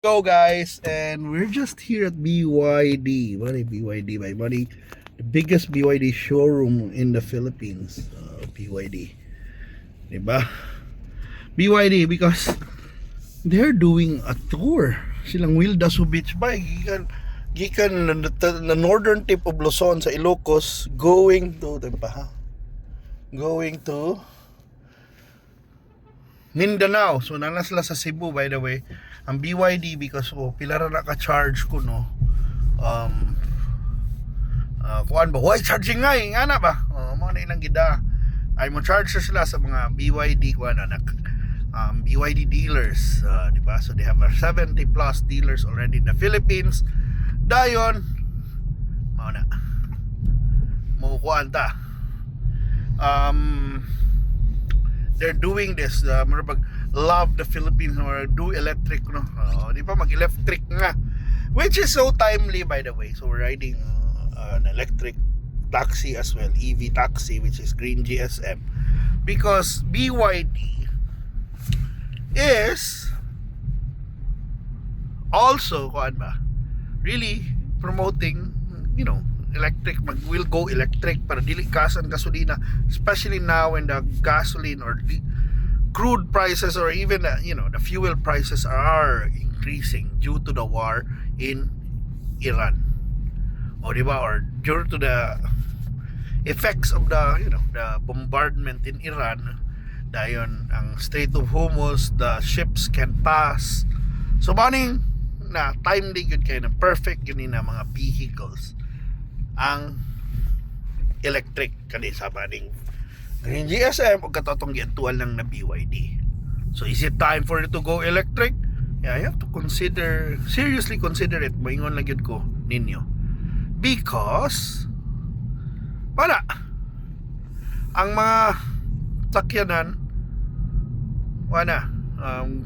Go guys, and we're just here at BYD. BYD by Money, the biggest BYD showroom in the Philippines. BYD, diba? BYD because they're doing a tour. Silang Wildasu Beach Bike. Gikan na northern tip of Luzon sa Ilocos, going to Mindanao. So nana sila sa Cebu, by the way. Ang BYD because pila ra naka-charge ko no. Kuan ba? Why charging nga ngana ba? Mo na ilang gida. Ay mo charge sila sa mga BYD kuan anak. BYD dealers, di ba? So they have 70 plus dealers already in the Philippines. Dayon mao na. Mo kuan ta. They're doing this love the Philippines or do electric no. Di ba mag-electric nga, which is so timely by the way. So we're riding an electric taxi as well, EV taxi, which is Green GSM, because BYD is also really promoting, electric, will go electric para dili kasan gasolina, especially now when the gasoline or the crude prices or even the fuel prices are increasing due to the war in Iran, or due to the effects of the the bombardment in Iran. Dayon ang Strait of Hormuz, the ships can pass, so maning na timely good kay na perfect yun na mga vehicles ang electric kani sa maning Green GSM o katotong giantuan lang na BYD. So is it time for it to go electric? Yeah, you have to seriously consider it. Moingon lang yun ko ninyo, because para ang mga sakyanan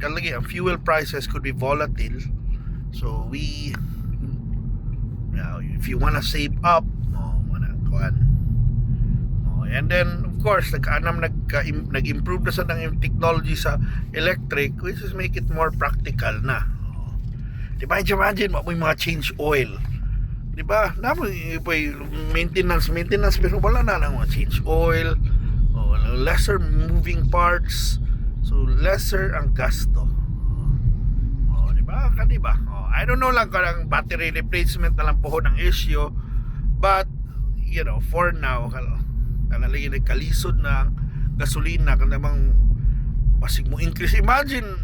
kalagi ang fuel prices could be volatile. So if you wanna save up, and then of course nag-improve na sa ng technology sa electric, which is make it more practical na. Diba, imagine mo mga change oil, diba, maintenance pero wala na lang mga change oil, lesser moving parts, so lesser ang gasto. Diba? I don't know lang kung battery replacement na lang po ng issue, but for now kanalagi nagkalisod na gasolina kanamang basig mo increase. Imagine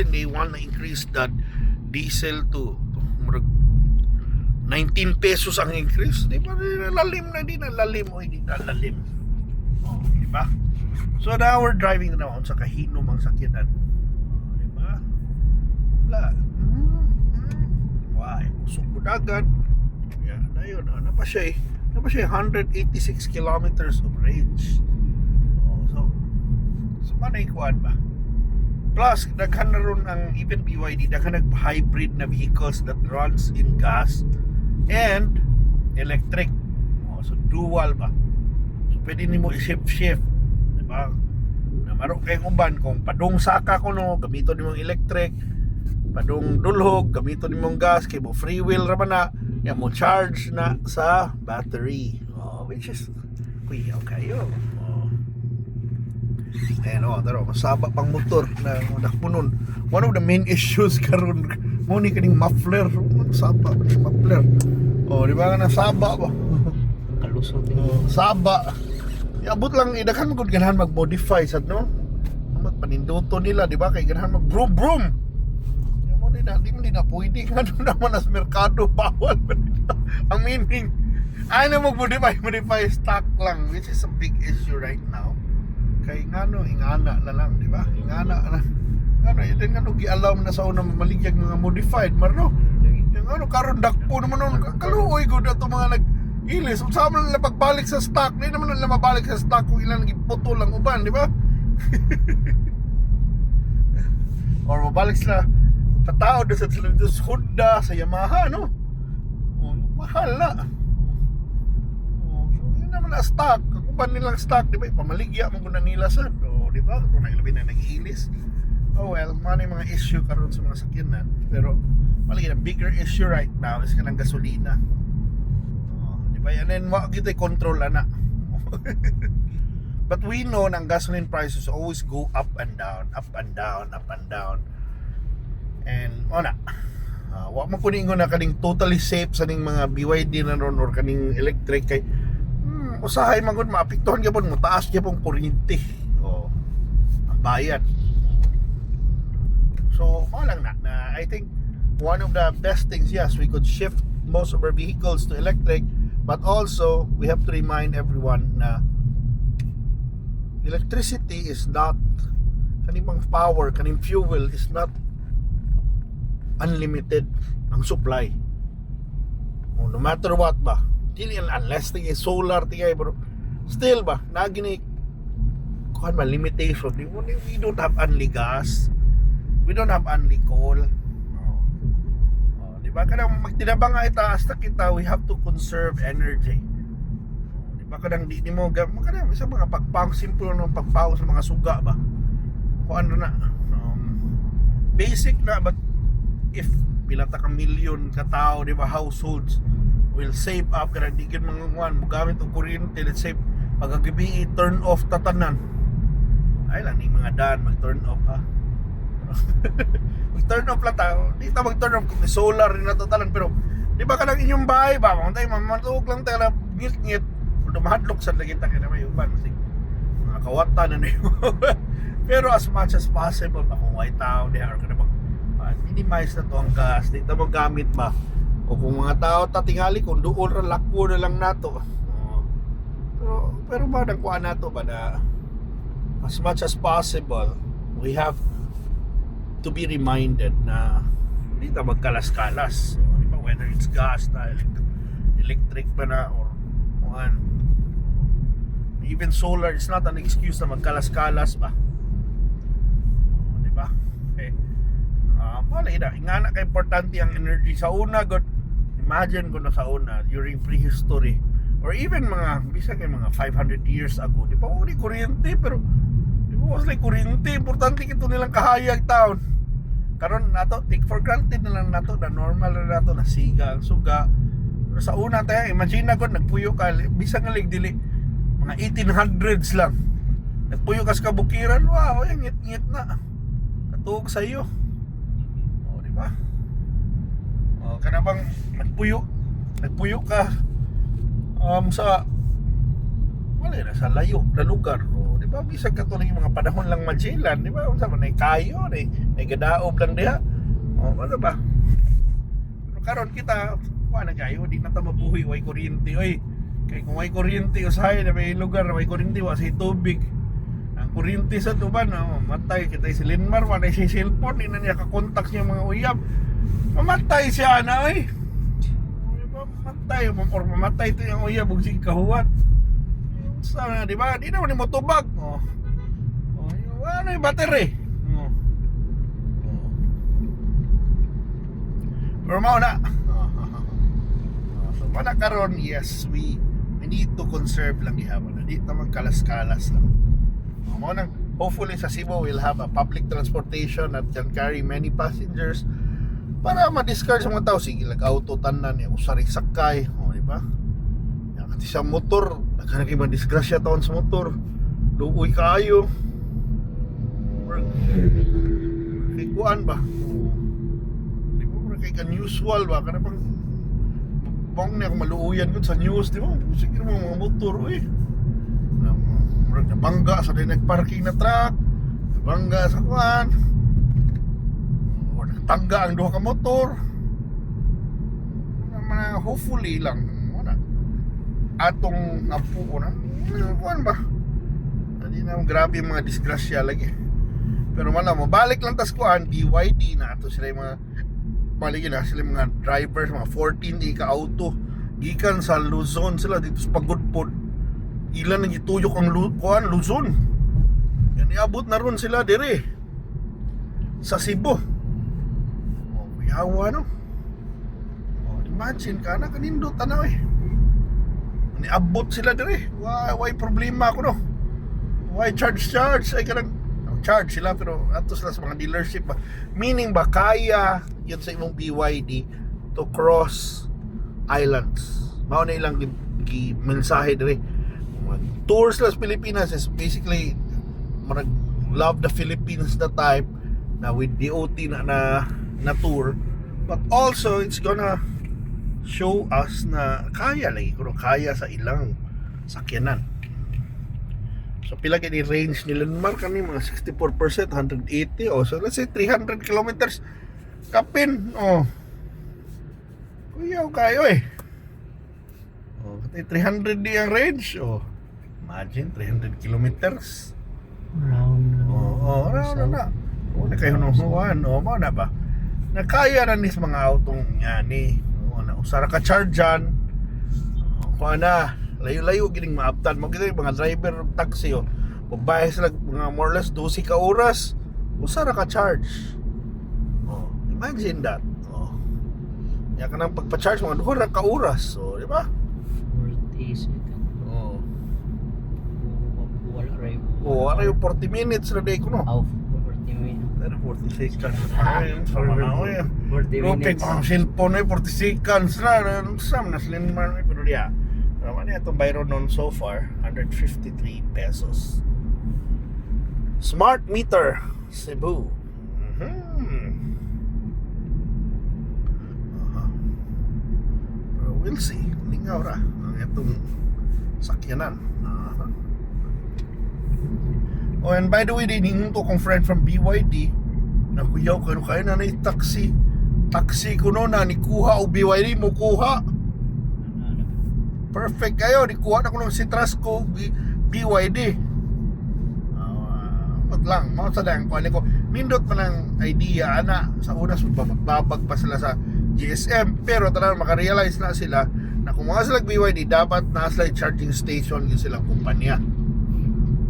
they want to increase that diesel to 19 pesos ang increase. Di ba lalim na, di na lalim. Di ba? So now we're driving na sa kahinom ang sakyanan. Di ba? Wala. Why? Usog budagan. Yeah, dayon na pa siya 186 kilometers of range. So manay kuan ba? Plus daghan na ron ang even BYD, daghan nag-hybrid na vehicles that runs in gas and electric. So dual ba? So pwede nimo i-shift, di ba? Na maro kayong uban kung padung saka ko no, gamito nimo electric. Padung dulhog, gamito nimo gas, kay mo free wheel ra man na, yan mo charge na sa battery. Which is kuyaw kayo. Taro, masaba pang motor na nakpunon. One of the main issues karon mo ni kaning muffler, saba ng muffler. Di ba nga saba ba? Kalusot saba. Iabot lang idaghan mo gud ganahan mag-modify sad no. Amat paninduto nila, di ba, kay ganahan mag brum. Di mo na pwede nga doon naman sa merkado, bawal ang meaning ay na modify stock lang, which is a big issue right now. Kay ingana na lang, di ba? Ingana na yun gi-allow na sa unang mamaligyan mga modified marno. Yung karon dakpo naman nun, kaluoy ko na ito mga nag-ilis. Sama nila pagbalik sa stock, di naman nila mabalik sa stock kung ilan nag-iputo lang uban, di ba? Or mabalik sila katao doon sa Honda, sa Yamaha, no? Mahal na. So yun naman na stock. Kung ba nilang stock, di ba? Pamaligya mo na nila sa, di ba? Kung nailabi na nag-ilis. Oh well, mga mga issue karon sa mga sakyanan, pero malagi na bigger issue right now is kanang gasolina. Di ba? And then wa kita control ana. But we know na gasoline prices always go up and down, up and down, up and down. And wala. Wa man kuning na kaning totally safe sa ning mga BYD na ron or kaning electric kay usahay man gud maapektuhan gyapon mo taas gyapon kuryente. Oh. Ang bayad. So, lang na I think one of the best things, yes, we could shift most of our vehicles to electric, but also we have to remind everyone na electricity is not kaning power, kaning fuel is not unlimited ang supply. No matter what ba, dili unless tingay solar tingay, pero still ba nagini kuan ba limitation. We don't have only gas. We don't have only coal. Di ba? Kadang magtinabang nga itaas na kita, we have to conserve energy. Di ba? Kadang di mo kadang isa mga pagpang simple ng pagpang sa mga suga ba. Kung ano na basic na, but if pila ta ka million ka tao, di ba, households will save up kada di gyud mga kuan mogamit og kuryente. Let's say pagagabi turn off tatanan. Ay lang ni mga dan mag-turn off ha. Mag-turn off lang tayo. Di ta mag-turn off kung solar rin na totalan. Pero di ba kanang inyong bahay ba? Kung tayo mamatug lang tayo na ngit-ngit o dumahadlok sa lagi tayo na may uban. Kasi mga kawata na na yun. Pero as much as possible ba kung white tao di or ka na minimize na to ang gas. Di ta magamit ba? O kung mga tao tatingali kung doon ra lakpo na lang nato. Pero ba nagkuha nato ba na as much as possible we have to be reminded na hindi ta magkalas-kalas. Di ba, whether it's gas na electric ba na or one, even solar, it's not an excuse na magkalas-kalas ba. Di ba? Okay. Wala ina, ingana ka importante ang energy sa una. God, imagine ko na sa una during prehistory or even mga bisa kay mga 500 years ago, di ba, uli kuryente, pero was like kuryente, importante kito nilang kahayag taon. Karon nato take for granted na lang nato na normal na nato na siga ang suga. Pero sa una tayo, imagine na ko nagpuyo ka bisang nga dili mga 1800s lang. Nagpuyo ka sa kabukiran, wow, yung ngit-ngit na. Katuog sa iyo. O, di ba? O, kana bang nagpuyo ka sa wala na sa layo na lugar. O, di ba, bisag ka to ng mga panahon lang Magellan, di ba? Unsa man ay kayo, ay gadaob lang diha. O, ano ba? Pero karon kita, wala kayo, di na ta mabuhi way kuryente. Oy, kay kung way kuryente usahay na may lugar na may kuryente wa say tubig. Ang kuryente sa tuban, matay kita si Linmar, wala si cellphone, di na niya ka-contact niya mga uyab. Mamatay siya na, oy. Mamatay to yung uyab ug sig kahuwat. Sana, di ba? Di naman mo tubag. Ano yung battery? Pero mao na. So, para karon, yes, we need to conserve lang gihapon. Di ta magkalas-kalas lang. Mao na. Hopefully sa Cebu we'll have a public transportation that can carry many passengers para ma-discard sa mga tao. Sige, lag-auto tanan niya, usari sakay, di ba? Kasi sa motor, naghanap yung disgrasya taon sa motor. Luoy kayo. Kikuan ba? Di ba? Kaya unusual ba? Kana bang bang niya kung maluuyan ko sa news, di ba? Sige naman mga motor, eh. Nabangga sa nagparking na truck. Nabangga sa kuan. O nagtangga ang duha ka motor. Hopefully lang atong napuo na kuan ba, hindi na grabe yung mga disgrasya lagi. Pero wala mo, balik lang tas kuan BYD na ato sila yung mga maligi na sila yung mga drivers, mga 14 ka auto gikan sa Luzon sila dito sa Pagudpod. Ilan nang gituyok ang kuan Luzon, yan iabot na ron sila dire sa Cebu. Yawa no. Imagine ka na kanindot tanaw eh. Niabot sila dire. Why problema ako no? Why charge ay kanang mag-charge sila pero ato sila sa mga dealership ba. Meaning ba kaya yun sa imong BYD to cross islands. Mao na ilang mensahe dire. Tours las Pilipinas is basically marag love the Philippines na type na with DOT na tour, but also it's gonna show us na kaya lagi kuno kaya sa ilang sakyanan. So pila gani range nila mark kami mga 64%, 180 oh, so let's say 300 kilometers kapin oh. Kuyaw kayo eh. Oh, 300 di ang range oh. Imagine 300 kilometers. Na. Wala kayo nung huwan oh, mo na ba? Nakaya na ni sa mga autong yani. Oh, na usara ka charge dyan. Kuha na layo-layo gining maaptan mo kita yung mga driver ng taxi oh. Babae sila mga more or less 12 ka oras usara ka charge oh, imagine that oh. Yan ka nang pagpa-charge mga 2 ka oras so di ba 40 oh. Wala Ano yung 40 minutes na day ko no 40 minutes. pero 40 seconds ayun sorry na ako yun 40 Lupit minutes. ang cellphone ay 40 seconds na sam na slim man pero diya. Naman niya itong Byron noon so far 153 pesos. Smart meter Cebu. Pero we'll see. Lingaw ra ang itong sakyanan. Oh, and by the way, din to kong friend from BYD na kuyaw kayo na na taxi ko no na ni kuha o BYD mo kuha. Perfect kayo, di kuha na ko ng si Trasco BYD. Pat lang, mao sa dang kuha ko. Nindot pa ng idea ana sa una babag pa sila sa GSM pero talagang makarealize na sila na kung mga sila BYD dapat na sila charging station yung silang kumpanya.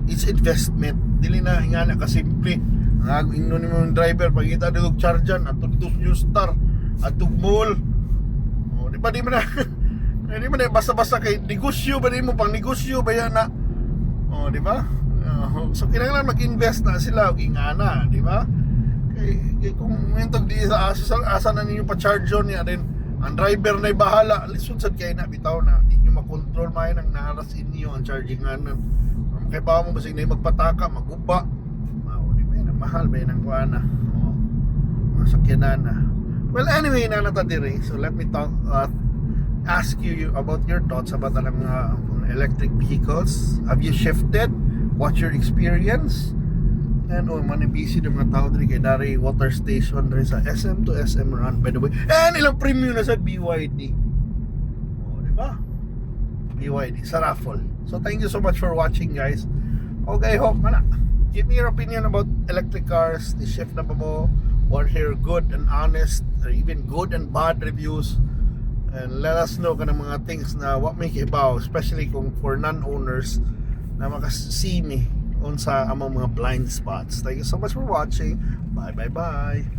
It's investment. Dili na nga na kasimple. Ang ingno ni mga driver pagkita dito chargean ato dito New Star ato mall. Oh, di ba di man na di man na basta-basta kay negosyo ba di mo pang negosyo ba yan na. Oh, di ba? So kinahanglan mag-invest na sila og ingana, di ba? Kay kung mentog di sa asa na ninyo pa charge niya din ang driver na bahala lisod sad kay na bitaw na di nyo makontrol may nang naharas inyo ang charging ana. Kay ba mo basig na magpataka, maguba. Mao di ba yan, mahal ba yan ang kuana. Oh, mga sakyanan na. Well, anyway, nanata diri. So let me talk ask you about your thoughts about ang electric vehicles. Have you shifted? What's your experience? And manibisi ng mga tao diri kay dari water station diri sa SM to SM run by the way. And ilang premium na sa BYD. Oh, di ba? BYD sa raffle. So thank you so much for watching guys. Okay, hope mana. Give me your opinion about electric cars. The shift na ba mo? Or hear good and honest or even good and bad reviews. And let us know kanang mga things na what may kibaw, especially kung for non-owners na makasee me on sa among mga blind spots. Thank you so much for watching. Bye bye bye.